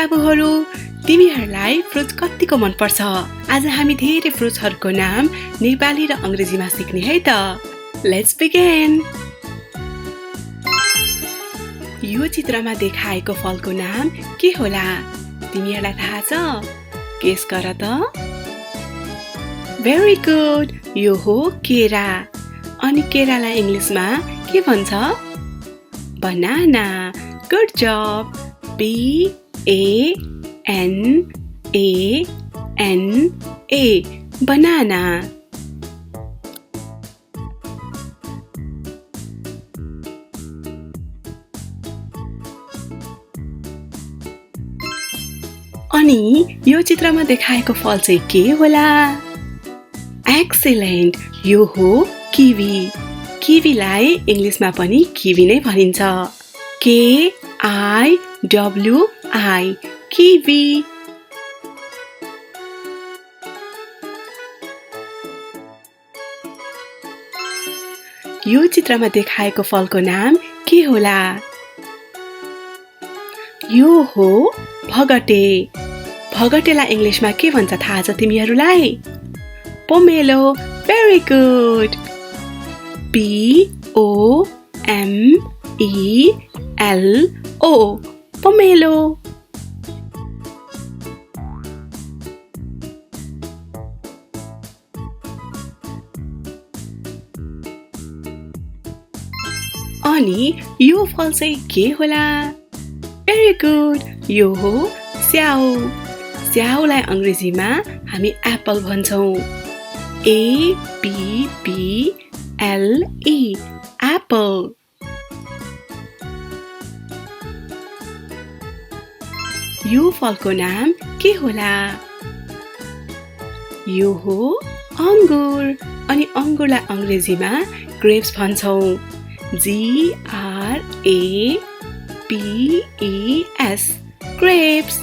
बाबुहरू, तिमीहरूलाई फ्रुट्स कतिको मन पर्छ? आज हामी धेरै फ्रुट्सहरूको नाम नेपाली र अंग्रेजीमा सिक्ने है त। Let's begin. यो चित्रमा देखाएको फलको नाम के होला? तिमीहरूलाई थाहा छ? गेस गर त। भेरी गुड, यो हो केरा। अनि केरालाई इंग्लिशमा के भन्छ? बनाना। गुड जब। B-A-N-A-N-A, banana. अनि यो चित्रमा देखाएको फल चाहिँ के होला? एक्सिलेन्ट, यो हो किवी। किवीलाई इंग्लिशमा पनि किवी नै भनिन्छ। K-I-W-I, kiwi. यो चित्रमा देखाएको फलको नाम के होला? यो हो भगटे। भगटेलाई इंग्लिशमा के भन्छ थाहा छ तिमीहरूलाई? Pomelo. Very good. P-O-M-E-L-O, pomelo. अनि यो फल चाहिँ के होला? भेरी गुड, यो हो स्याउ। स्याउलाई अंग्रेजीमा हामी एप्पल भन्छौं। A-P-P-L-E, apple. यो फलको नाम के होला? यो हो अंगुर। अनि अंगुरलाई अंग्रेजीमा ग्रेप्स भन्छौं। G-R-A-P-E-S, grapes.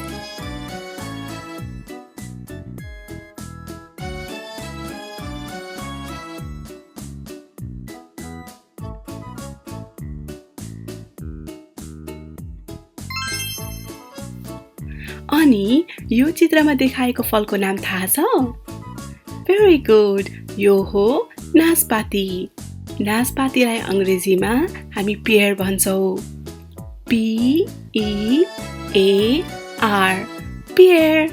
अनि यो चित्रमा देखाएको फलको नाम थाहा छ? भेरी गुड, यो हो नासपाती। नासपातीलाई अंग्रेजीमा हामी पेयर भन्छौं। P-E-A-R, pear.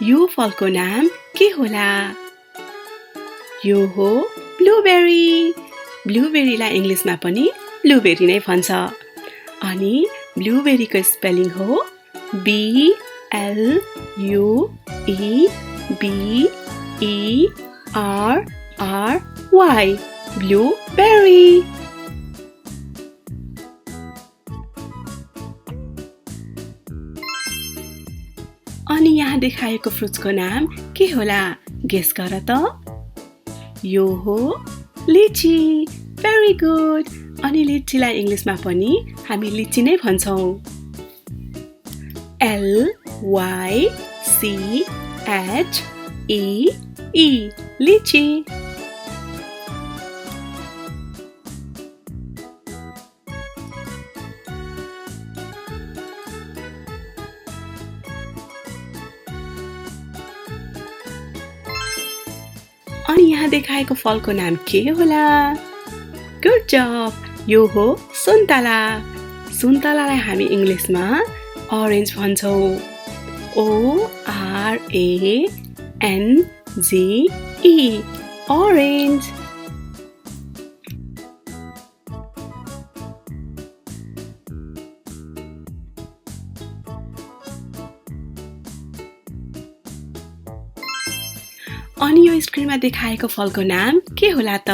यो फलको नाम के होला? यो हो ब्लूबेरी। ब्लूबेरीलाई इंग्लिशमा पनि ब्लूबेरी नै भन्छ। अनि ब्लूबेरीको स्पेलिङ हो B-L-U-E-B-E-R-R-Y, ब्लूबेरी। अनि यहाँ देखाएको फ्रुट्सको नाम के होला? गेस गर त। यो हो लिची। Very good. अनि लिचीलाई इंग्लिशमा पनि हामी लिची नै भन्छौं। L-Y-C-H-E-E, लिची। अनि यहाँ देखाएको फलको नाम के होला? गुड जब, यो हो सुन्तला। सुन्तलालाई हामी इंग्लिशमा ऑरेंज भन्छौं। O-R-A-N-G-E, orange. अनि यो स्क्रिनमा देखाएको फलको नाम के होला त?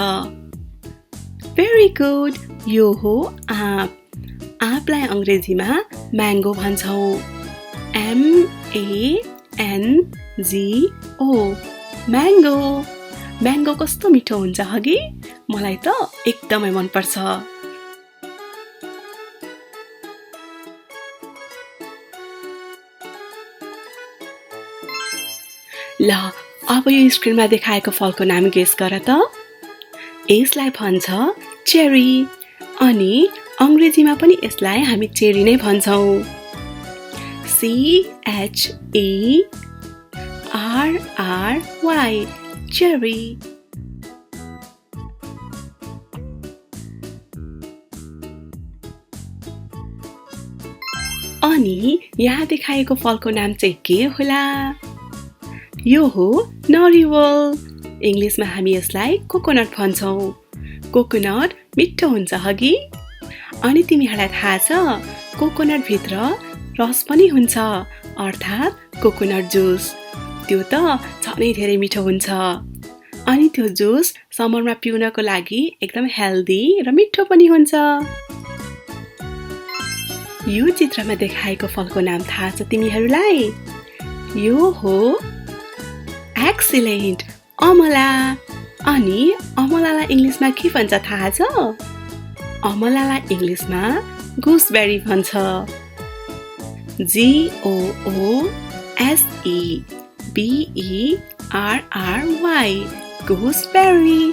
भेरी गुड, यो हो आँप। आँपलाई अंग्रेजीमा म्याङ्गो भन्छौं। M-A-N-G-O, mango. म्याङ्गो कस्तो मिठो हुन्छ हगि? मलाई त एकदमै मन पर्छ। ल अब यो स्क्रिनमा देखाएको फलको नाम गेस गर त। यसलाई भन्छ चेरी अनि अंग्रेजीमा पनि यसलाई हामी चेरी नै भन्छौं। CHERRY cherry. अनि यहाँ देखाएको फलको नाम चाहिँ के होला? यो हो नरिवल। इंग्लिशमा हामी यसलाई कोकोनट भन्छौं। कोकोनट मिठो हुन्छ हगि? अनि तिमीहरूलाई थाहा छ कोकोनट भित्र रस पनि हुन्छ अर्थात् कोकोनट जुस। त्यो त झनै धेरै मिठो हुन्छ। अनि त्यो जुस समरमा पिउनको लागि एकदम हेल्दी र मिठो पनि हुन्छ। यो चित्रमा देखाएको फलको नाम थाहा छ तिमीहरूलाई? यो हो एक्सिलेन्ट अमला। अनि अमलालाई इंग्लिशमा के भन्छ थाहा छ? अमलालाई इंग्लिशमा गुसबेरी भन्छ। GOOSEBERRY gooseberry.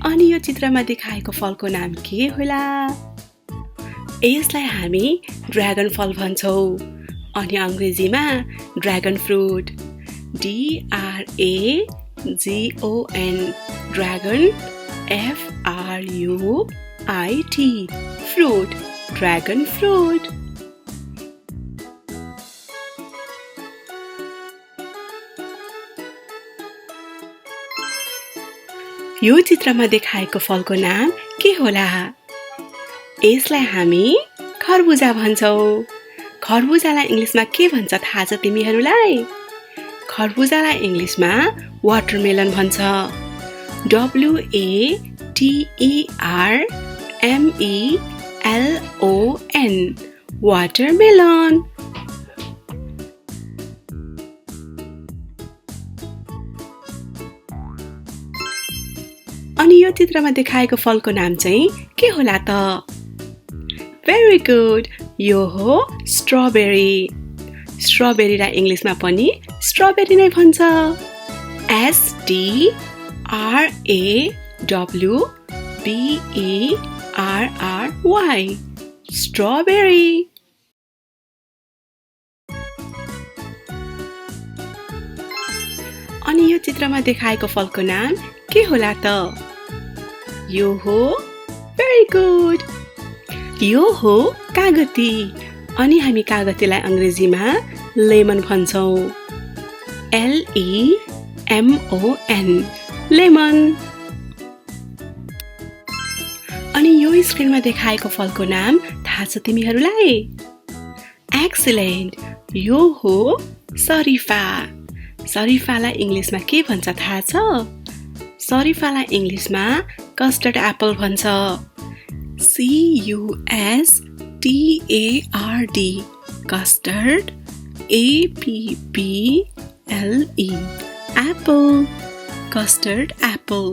अनि यो चित्रमा देखाएको फलको नाम के होला? यसलाई हामी ड्र्यागन फल भन्छौं अनि अंग्रेजीमा dragon fruit. DRAGON dragon FRUIT fruit dragon fruit. यो चित्रमा देखाएको फलको नाम के होला? यसलाई हामी खरबुजा भन्छौं। खरबुजालाई इंग्लिशमा के भन्छ थाहा छ तिमीहरूलाई? खरबुजालाई इंग्लिशमा वाटरमेलन भन्छ। WATERMELON watermelon. अनि यो चित्रमा देखाएको फलको नाम चाहिँ के होला त? भेरी गुड, यो हो स्ट्रबेरी। स्ट्रबेरीलाई इंग्लिशमा पनि स्ट्रबेरी नै भन्छ। STRAWBERRY strawberry. अनि यो चित्रमा देखाएको फलको नाम के होला त? यो हो भेरी गुड, यो हो कागती। अनि हामी कागतीलाई अंग्रेजीमा लेमन भन्छौं। LEMON lemon. अनि यो स्क्रिनमा देखाएको फलको नाम थाहा छ तिमीहरूलाई? एक्सिलेन्ट, यो हो शरीफा। शरीफालाई इंग्लिशमा के भन्छ थाहा छ? शरीफालाई इंग्लिशमा कस्टर्ड एप्पल भन्छ। CUSTARD custard APPLE Apple custard Apple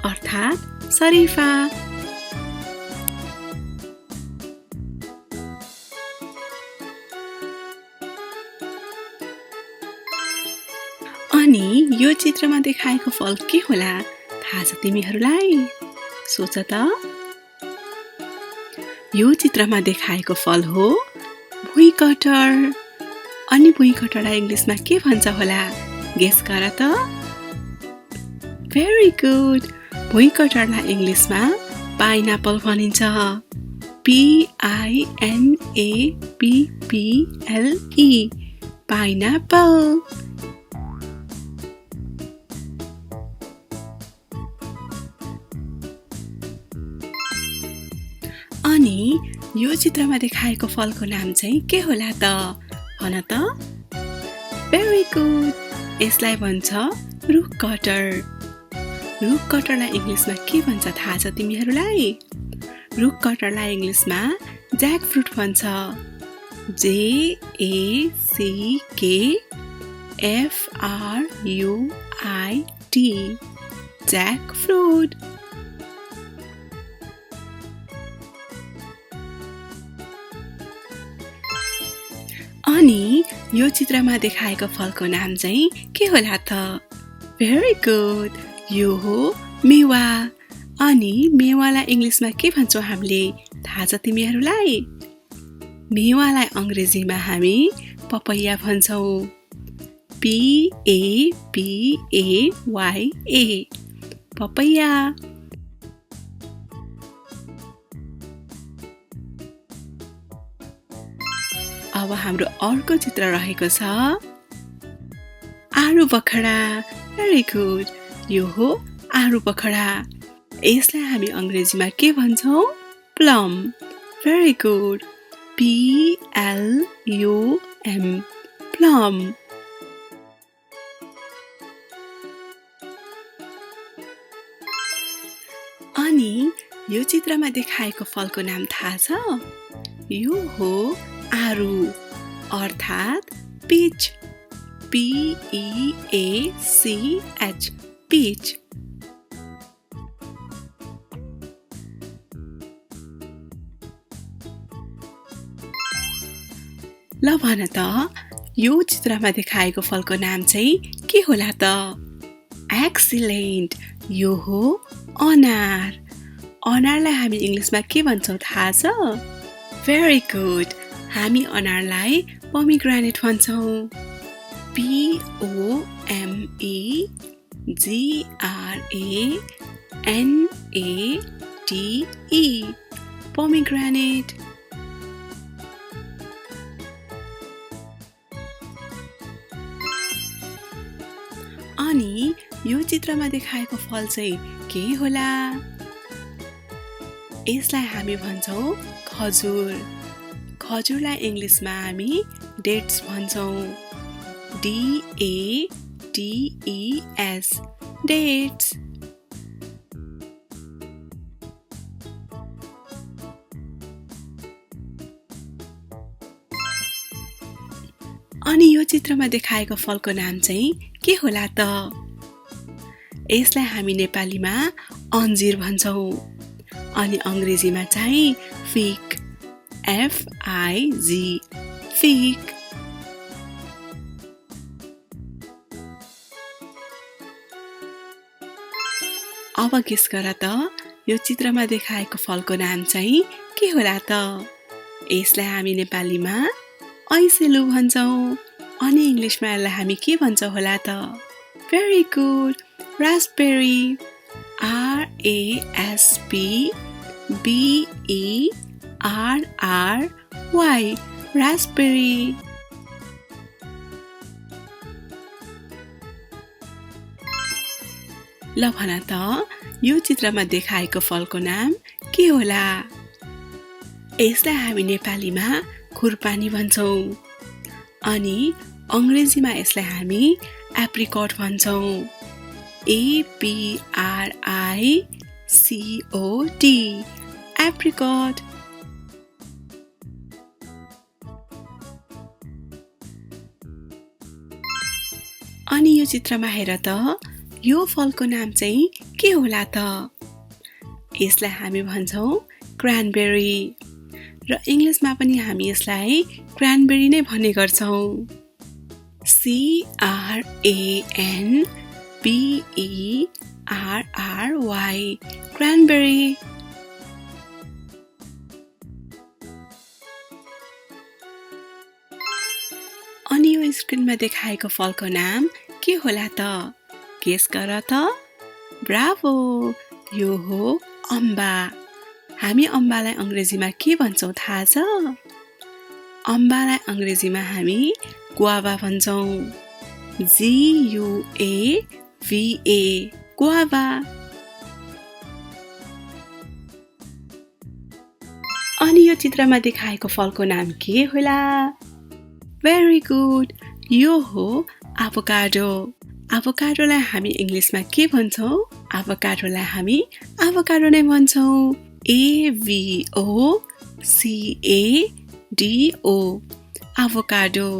अर्थात् शरीफा। अनि यो चित्रमा देखाएको फल के होला थाहा छ तिमीहरूलाई? सोच त। यो चित्रमा देखाएको फल हो भुइँकटर। अनि भुइँकटरलाई इंग्लिशमा के भन्छ होला? गेस गर त। भेरी गुड, भुइँकटरलाई इंग्लिशमा पाइनएप्पल भनिन्छ। PINAPPLE pineapple. अनि यो चित्रमा देखाएको फलको नाम चाहिँ के होला त? भन त। भेरी गुड, यसलाई भन्छ रुख कटर। रुख कटरलाई इंग्लिशमा के भन्छ थाहा छ तिमीहरूलाई? रुख कटरलाई इंग्लिशमा ज्याक फ्रुट भन्छ। JACKFRUIT jack fruit. अनि यो चित्रमा देखाएको फलको नाम चाहिँ के होला त? Very good. यो हो मेवा. अनि मेवालाई इङ्ग्लिसमा के भन्छौँ हामीले? थाहा छ तिमीहरूलाई? मेवालाई अङ्ग्रेजीमा हामी पपैया भन्छौँ. P-A-P-A-Y-A. पपैया. अब हाम्रो अर्को चित्र रहेको छ आलु बखडा. Very good. यो हो आलु बखडा. यसलाई हामी अङ्ग्रेजीमा के भन्छौँ? Plum. Very good. P-L-U-M. Plum. अनि यो चित्रमा देखाएको फलको नाम थाहा छ? यो हो आरु अर्थात् peach. P-E-A-C-H. peach. ल भन त यो चित्रमा देखाएको फलको नाम चाहिँ के होला त? Excellent. यो हो अनार. अनारलाई हामी इङ्ग्लिसमा के भन्छौँ थाहा छ? Very good. हामी अनारलाई pomegranate भन्छौँ. P-O-M-E-G-R-A-N-A-T-E. pomegranate. अनि यो चित्रमा देखाएको फल चाहिँ के होला? यसलाई हामी भन्छौँ खजुर. खजुरलाई इङ्ग्लिसमा हामी dates भन्छौँ. D-A-T-E-S. dates. अनि यो चित्रमा देखाएको फलको नाम चाहिँ के होला त? यसलाई हामी नेपालीमा अन्जिर भन्छौँ. अनि अङ्ग्रेजीमा चाहिँ fig. F-I-G. fig. अब गेस गर त यो चित्रमा देखाएको फलको नाम चाहिँ के होला त? यसलाई हामी नेपालीमा ऐसेलु भन्छौँ. अनि इङ्ग्लिसमा यसलाई हामी के भन्छौँ होला त? Very good. Raspberry. R-A-S-P-B-E-R-R-Y. Raspberry. ल भन त यो चित्रमा देखाएको फलको नाम के होला? यसलाई हामी नेपालीमा खुर्पानी भन्छौँ. अनि अङ्ग्रेजीमा यसलाई हामी एप्रिकट भन्छौँ. A-P-R-I-C-O-T. apricot. अनि यो चित्रमा हेर त यो फलको नाम चाहिँ के होला त? यसलाई हामी भन्छौँ क्रानबेरी. र इङ्ग्लिसमा पनि हामी यसलाई क्रानबेरी नै भन्ने गर्छौँ. C-R-A-N-B-E-R-R-Y. क्रानबेरी. अनि यो स्क्रिनमा देखाएको फलको नाम के होला त? गेस गर त. ब्राभो. यो हो अम्बा. हामी अम्बालाई अङ्ग्रेजीमा के भन्छौँ थाहा छ? अम्बालाई अङ्ग्रेजीमा हामी गुआभा भन्छौँ. G-U-A-V-A. गुआभा. अनि यो चित्रमा देखाएको फलको नाम के होला? Very good. यो हो एभोकाडो. एभोकाडोलाई हामी इङ्ग्लिसमा के भन्छौँ? एभोकाडोलाई हामी एभोकाडो नै भन्छौँ. A-V-O-C-A-D-O. एभोकाडो.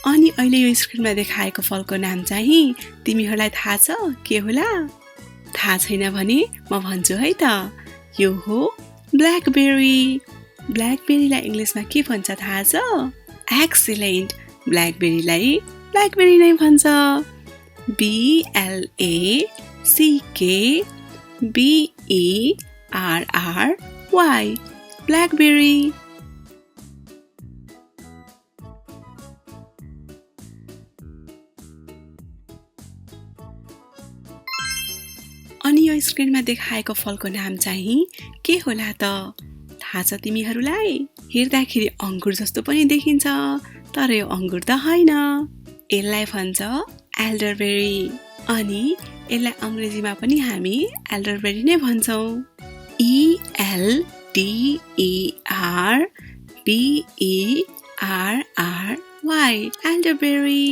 अनि अहिले यो स्क्रिनमा देखाएको फलको नाम चाहिँ तिमीहरूलाई थाहा छ के होला? थाहा छैन भने म भन्छु है त. यो हो ब्ल्याकबेरी ब्ल्याकबेरीलाई इङ्ग्लिसमा के भन्छ थाहा छ? एक्सिलेन्ट ब्ल्याकबेरीलाई ब्ल्याकबेरी नै भन्छ BLACKBERRY ब्ल्याकबेरी अनि यो स्क्रिनमा देखाएको फलको नाम चाहिँ के होला त? थाहा छ तिमीहरूलाई? हेर्दाखेरि अंगुर जस्तो पनि देखिन्छ, तर यो अंगुर त होइन। यसलाई भन्छ एल्डरबेरी अनि यसलाई अंग्रेजीमा पनि हामी एल्डरबेरी नै भन्छौं। ELDERBERRY elderberry.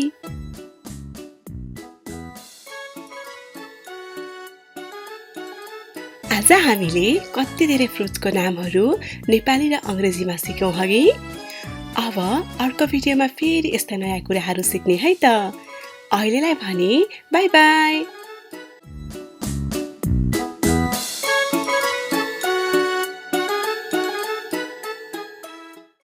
आज हामीले कति धेरै फ्रुट्सको नामहरू नेपाली र अंग्रेजीमा सिक्यौं हगि। अब अर्को भिडियोमा फेरि यस्ता नयाँ कुराहरू सिक्ने है त। अहिलेलाई भने बाइ बाइ।